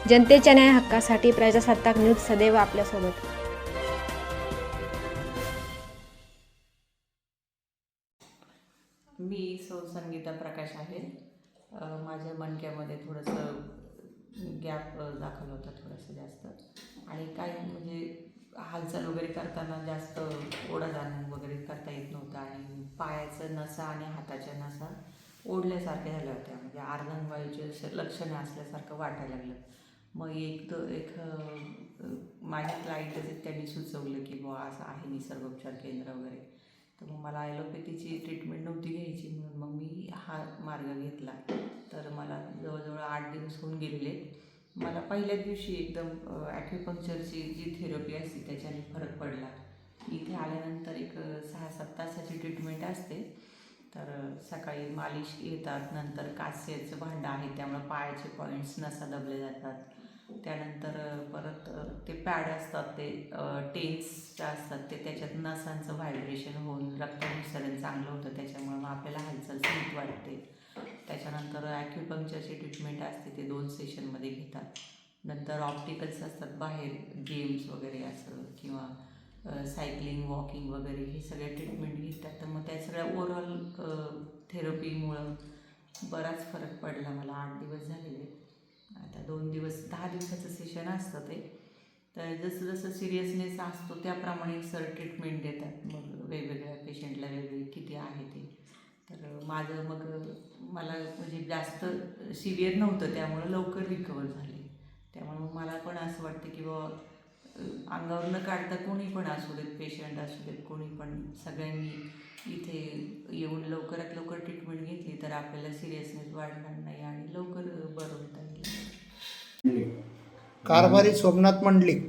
जनतेच्या न्याय हक्कासाठी प्रजासत्ताक न्यूज सदैव आपल्यासोबत. मी संगीता प्रकाश आहे. माझ्या मणक्यामध्ये थोडंसं गॅप दाखल होता, थोडंसं जास्त, आणि काही म्हणजे हालचाल वगैरे करताना जास्त ओढादाण वगैरे करता येत नव्हतं, आणि पायाचं नसा आणि हाताच्या नसा ओढल्यासारख्या झाल्या होत्या, म्हणजे अर्धांगवायूचे लक्षणं असल्यासारखं वाटायला लागलं. मग एक माझ्या क्लायंटच त्यांनी सुचवलं की बुवा असं आहे निसर्गोपचार केंद्र वगैरे. तर मग मला ॲलोपॅथीची ट्रीटमेंट नव्हती घ्यायची, म्हणून मग मी हा मार्ग घेतला. तर मला जवळजवळ 8 दिवस होऊन गेलेले. मला पहिल्याच दिवशी एकदम ॲक्युपंक्चरची जी थेरपी असते त्याच्याने फरक पडला. इथे आल्यानंतर एक 6-7 तासाची ट्रीटमेंट असते. तर सकाळी मालिश घेतात, नंतर कास्याचं भांडं आहे त्यामुळे पायाचे पॉईंट्स नसा दबले जातात. त्यानंतर परत ते पॅड असतात, ते टेन्सच्या असतात, ते त्याच्यात नसांचं व्हायब्रेशन होऊन रक्ताभिसरण चांगलं होतं, त्याच्यामुळे मग आपल्याला हालचाल स्मित वाटते. त्याच्यानंतर ॲक्युपंक्चरची ट्रीटमेंट असते, ते 2 सेशनमध्ये घेतात. नंतर ऑप्टिकल्स असतात बाहेर, गेम्स वगैरे असं, किंवा सायकलिंग, वॉकिंग वगैरे, हे सगळे ट्रीटमेंट घेतात. तर मग त्या सगळ्या ओव्हरऑल थेरपीमुळं बराच फरक पडला मला. 8 दिवस झालेले. आता 2 दिवस 10 दिवसाचं सेशन असतं ते. तर जसं जसं सिरियसनेस असतो त्याप्रमाणे सर ट्रीटमेंट देतात. मग वेगवेगळ्या पेशंटला वेगवेगळे किती आहे ते. तर माझं मग मला म्हणजे जास्त सिव्हिअर नव्हतं, त्यामुळं लवकर रिकवर झाले. त्यामुळं मला पण असं वाटतं की बाबा अंगावर न काढता कोणी पण असू देत, पेशंट असू देत, कोणी पण, सगळ्यांनी इथे येऊन लवकरात लवकर ट्रीटमेंट घेतली तर आपल्याला सिरियसनेस वाढणार नाही आणि लवकर बरं होता येईल. कारभारी सोमनाथ मंडलिक.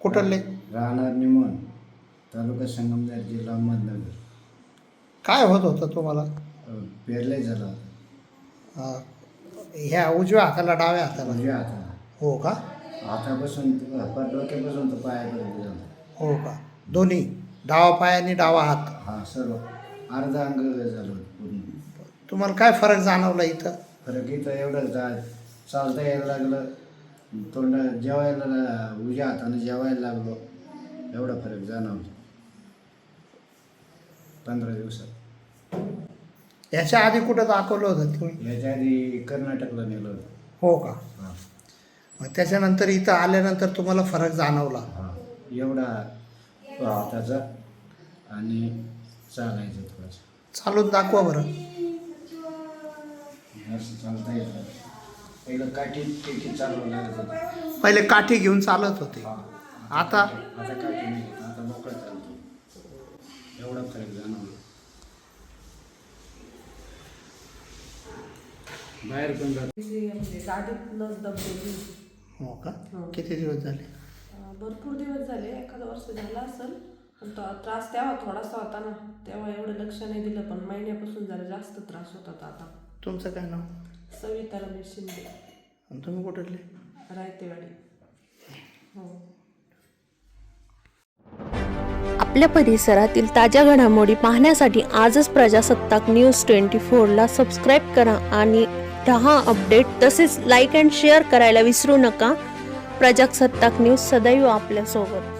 कुठले? राहणार निमोन, तालुका संगमनेर, जिल्हा अहमदनगर. काय होत होतं तुम्हाला? पेरलाय झाला होता. ह्या उजव्या हाताला डाव्या हाताला? उजव्या हाताला. हो का? हातापासून डोक्यापासून तर पायापर्यंत झालं. हो का? दोन्ही, डावा पाय आणि डावा हात? हा, सर्व अर्धा अंग झालं होतं पूर्ण. तुम्हाला काय फरक जाणवला इथं? फरक इथं एवढं चालता यायला लागलं, तोंड जेवायला, उजव्या हाताने जेवायला लागलो, एवढा फरक जाणवला 15 दिवसात. याच्या आधी कुठं दाखवलं होतं तुम्ही? याच्या आधी कर्नाटकला नेलं होतं. हो का? हां मग त्याच्यानंतर इथं आल्यानंतर तुम्हाला फरक जाणवला? हां, एवढा हाताचा, आणि चालायचं थोडंसं. चालून दाखवा बरं. असं चालता येतं. पहिलं काठी चालवं लागत होतं. पहिले काठी घेऊन चालत होते, हां. आता? आता काठी नाही, आता मोकळं चालतो. एवढा फरक जाणवला. बाहेर पण म्हणजे गाडीतनंच दबलेली. हो का? हो. किती दिवस झाले? भरपूर दिवस झाले, एखादं वर्ष झालं असेल. पण तो त्रास तेव्हा थोडासा होता ना, तेव्हा एवढं लक्ष नाही दिलं, पण महिन्यापासून जरा जास्त त्रास होत होता. आता तुमचं काय नाव? सविता रमेश शिंदे, आणि तुम्ही कुठले? रायतेवाडी. हो. आपल्या परिसरातील ताज्या घडामोडी पाहण्यासाठी आजच प्रजासत्ताक न्यूज 24ला सबस्क्राईब करा आणि रहा अपडेट. तसेच लाईक अँड शेअर करायला विसरू नका. प्रजासत्ताक न्यूज सदैव आपल्यासोबत.